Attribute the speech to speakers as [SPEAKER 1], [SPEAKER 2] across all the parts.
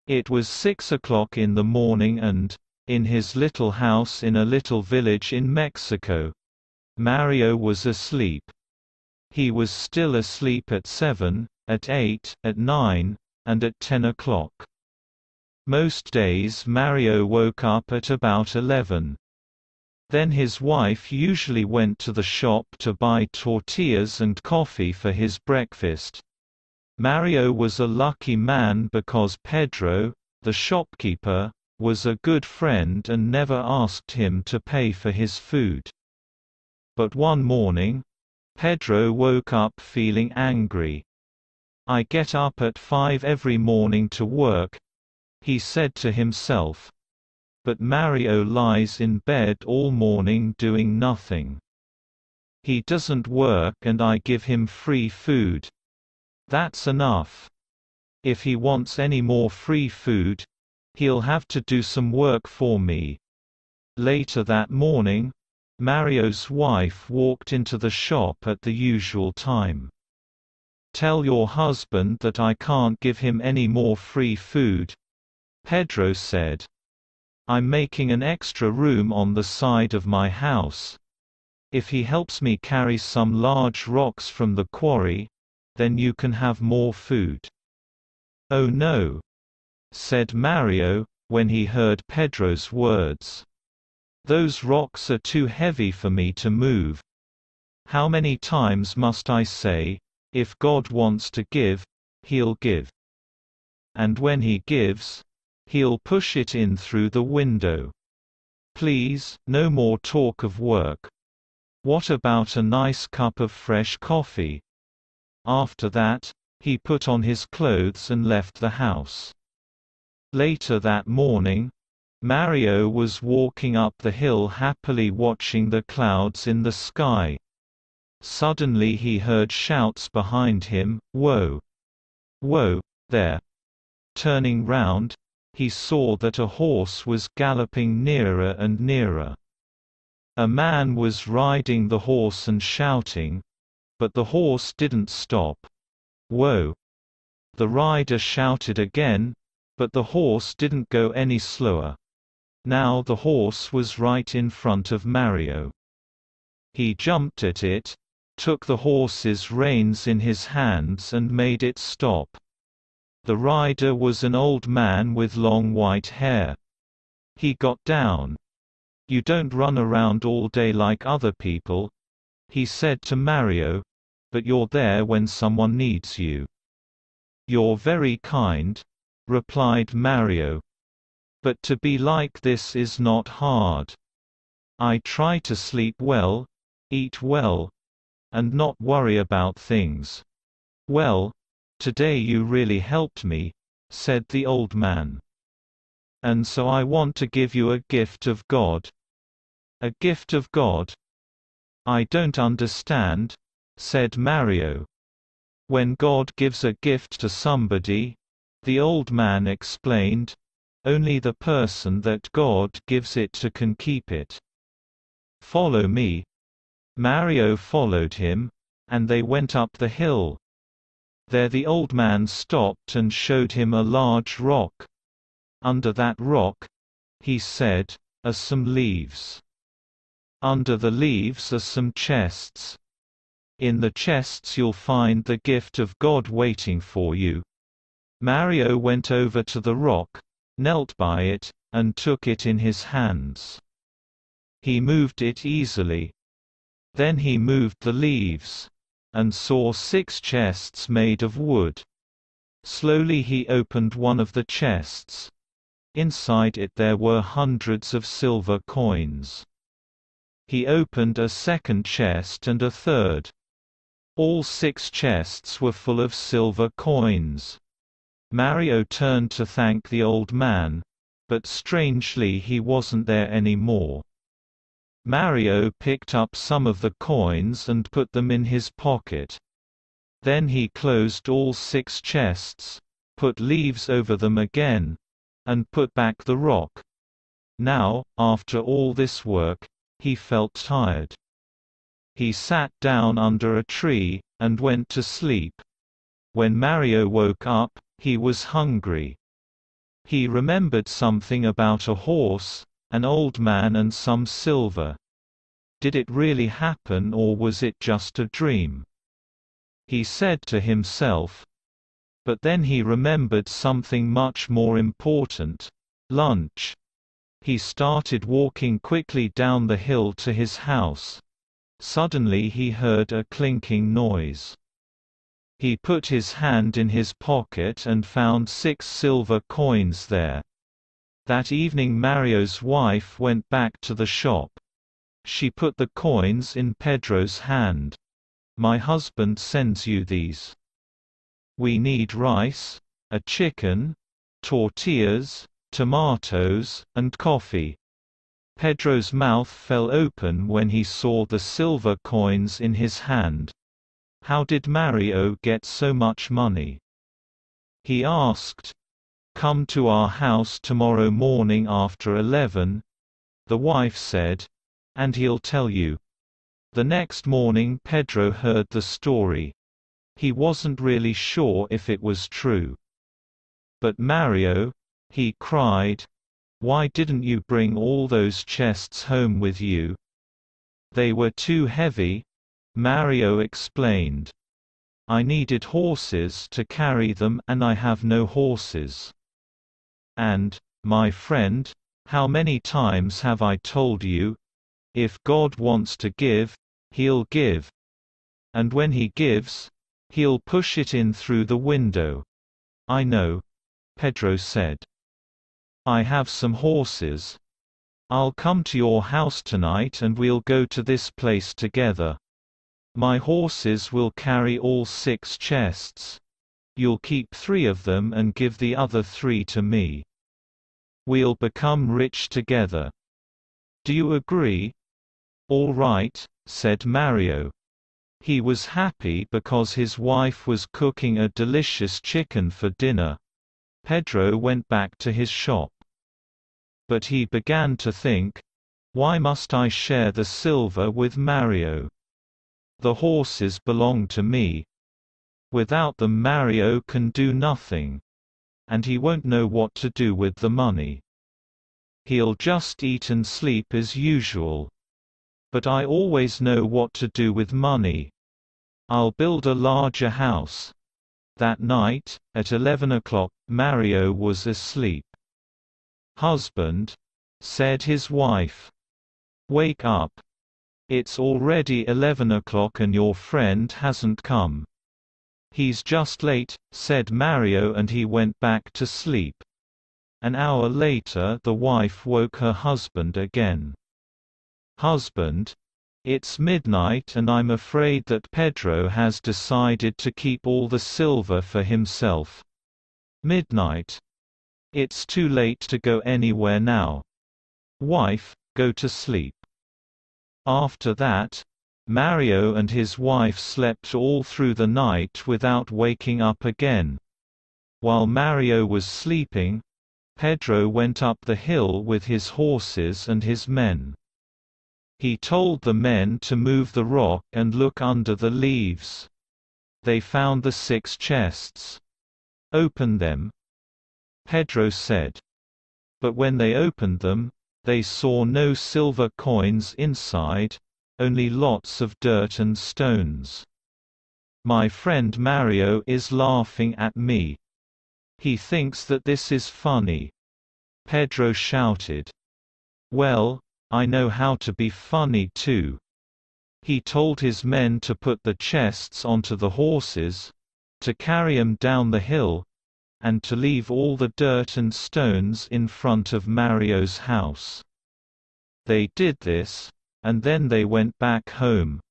[SPEAKER 1] It was 6 o'clock in the morning and, in his little house in a little village in Mexico, Mario was asleep. He was still asleep at 7, at 8, at 9, and at 10 o'clock. Most days Mario woke up at about 11. Then his wife usually went to the shop to buy tortillas and coffee for his breakfast. Mario was a lucky man because Pedro, the shopkeeper, was a good friend and never asked him to pay for his food. But one morning, Pedro woke up feeling angry. "I get up at 5 every morning to work," he said to himself. "But Mario lies in bed all morning doing nothing. He doesn't work and I give him free food. That's enough. If he wants any more free food, he'll have to do some work for me." Later that morning, Mario's wife walked into the shop at the usual time. "Tell your husband that I can't give him any more free food," Pedro said. "I'm making an extra room on the side of my house. If he helps me carry some large rocks from the quarry, then you can have more food." "Oh no," said Mario, when he heard Pedro's words. "Those rocks are too heavy for me to move. How many times must I say, if God wants to give, He'll give. And when He gives, He'll push it in through the window. Please, no more talk of work. What about a nice cup of fresh coffee?" After that, he put on his clothes and left the house. Later that morning, Mario was walking up the hill happily watching the clouds in the sky. Suddenly he heard shouts behind him, "Whoa! Whoa, there!" Turning round, he saw that a horse was galloping nearer and nearer. A man was riding the horse and shouting, but the horse didn't stop. "Whoa!" The rider shouted again, but the horse didn't go any slower. Now the horse was right in front of Mario. He jumped at it, took the horse's reins in his hands and made it stop. The rider was an old man with long white hair. He got down. "You don't run around all day like other people," he said to Mario, "but you're there when someone needs you." "You're very kind," replied Mario. "But to be like this is not hard. I try to sleep well, eat well, and not worry about things." "Well, today you really helped me," said the old man. "And so I want to give you a gift of God." "A gift of God? I don't understand," said Mario. "When God gives a gift to somebody," the old man explained, "only the person that God gives it to can keep it. Follow me." Mario followed him, and they went up the hill. There the old man stopped and showed him a large rock. "Under that rock," he said, "are some leaves. Under the leaves are some chests. In the chests you'll find the gift of God waiting for you." Mario went over to the rock, knelt by it, and took it in his hands. He moved it easily. Then he moved the leaves, and saw 6 chests made of wood. Slowly he opened one of the chests. Inside it there were hundreds of silver coins. He opened a second chest and a third. All 6 chests were full of silver coins. Mario turned to thank the old man, but strangely he wasn't there anymore. Mario picked up some of the coins and put them in his pocket. Then he closed all 6 chests, put leaves over them again, and put back the rock. Now, after all this work, he felt tired. He sat down under a tree, and went to sleep. When Mario woke up, he was hungry. He remembered something about a horse, an old man and some silver. Did it really happen or was it just a dream? He said to himself. But then he remembered something much more important: lunch. He started walking quickly down the hill to his house. Suddenly he heard a clinking noise. He put his hand in his pocket and found 6 silver coins there. That evening Mario's wife went back to the shop. She put the coins in Pedro's hand. "My husband sends you these. We need rice, a chicken, tortillas, tomatoes, and coffee." Pedro's mouth fell open when he saw the silver coins in his hand. How did Mario get so much money? He asked. "Come to our house tomorrow morning after 11," the wife said, "and he'll tell you." The next morning Pedro heard the story. He wasn't really sure if it was true. "But Mario," he cried, "why didn't you bring all those chests home with you?" "They were too heavy," Mario explained. "I needed horses to carry them and I have no horses. And, my friend, how many times have I told you, if God wants to give, He'll give. And when He gives, He'll push it in through the window." "I know," Pedro said. "I have some horses. I'll come to your house tonight and we'll go to this place together. My horses will carry all 6 chests. You'll keep 3 of them and give the other 3 to me. We'll become rich together. Do you agree?" "All right," said Mario. He was happy because his wife was cooking a delicious chicken for dinner. Pedro went back to his shop. But he began to think, why must I share the silver with Mario? The horses belong to me. Without them Mario can do nothing. And he won't know what to do with the money. He'll just eat and sleep as usual. But I always know what to do with money. I'll build a larger house." That night, at 11 o'clock, Mario was asleep. "Husband," said his wife, "wake up. It's already 11 o'clock and your friend hasn't come." "He's just late," said Mario, and he went back to sleep. An hour later the wife woke her husband again. "Husband, it's midnight and I'm afraid that Pedro has decided to keep all the silver for himself." "Midnight? It's too late to go anywhere now. Wife, go to sleep." After that, Mario and his wife slept all through the night without waking up again. While Mario was sleeping, Pedro went up the hill with his horses and his men. He told the men to move the rock and look under the leaves. They found the 6 chests. "Open them," Pedro said. But when they opened them, they saw no silver coins inside, only lots of dirt and stones. "My friend Mario is laughing at me. He thinks that this is funny," Pedro shouted. "Well, I know how to be funny too." He told his men to put the chests onto the horses, to carry 'em down the hill, and to leave all the dirt and stones in front of Mario's house. They did this, and then they went back home.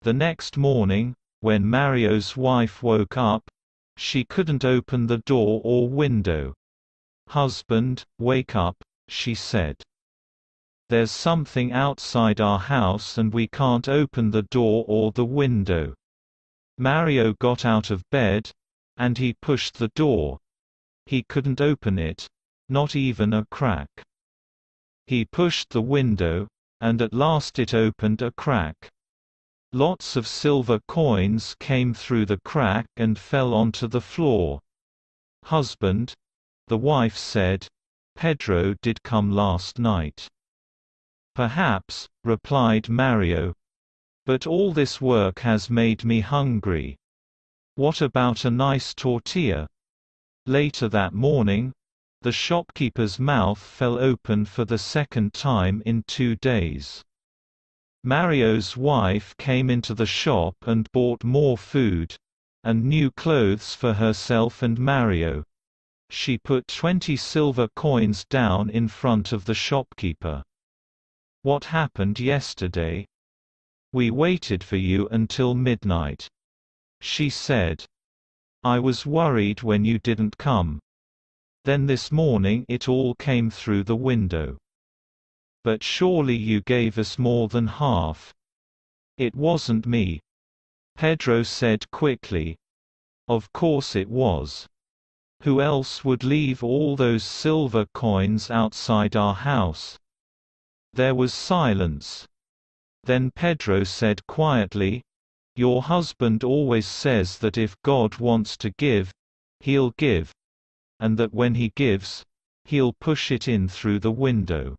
[SPEAKER 1] The next morning, when Mario's wife woke up, she couldn't open the door or window. "Husband, wake up," she said. "There's something outside our house and we can't open the door or the window." Mario got out of bed, and he pushed the door. He couldn't open it, not even a crack. He pushed the window, and at last it opened a crack. Lots of silver coins came through the crack and fell onto the floor. "Husband, The wife said, "Pedro did come last night." "Perhaps," replied Mario. "But all this work has made me hungry. What about a nice tortilla?" Later that morning, the shopkeeper's mouth fell open for the second time in 2 days. Mario's wife came into the shop and bought more food and new clothes for herself and Mario. She put 20 silver coins down in front of the shopkeeper. "What happened yesterday? We waited for you until midnight," she said. "I was worried when you didn't come. Then this morning it all came through the window. But surely you gave us more than half." "It wasn't me," Pedro said quickly. "Of course it was. Who else would leave all those silver coins outside our house?" There was silence. Then Pedro said quietly, "Your husband always says that if God wants to give, he'll give. And that when he gives, he'll push it in through the window."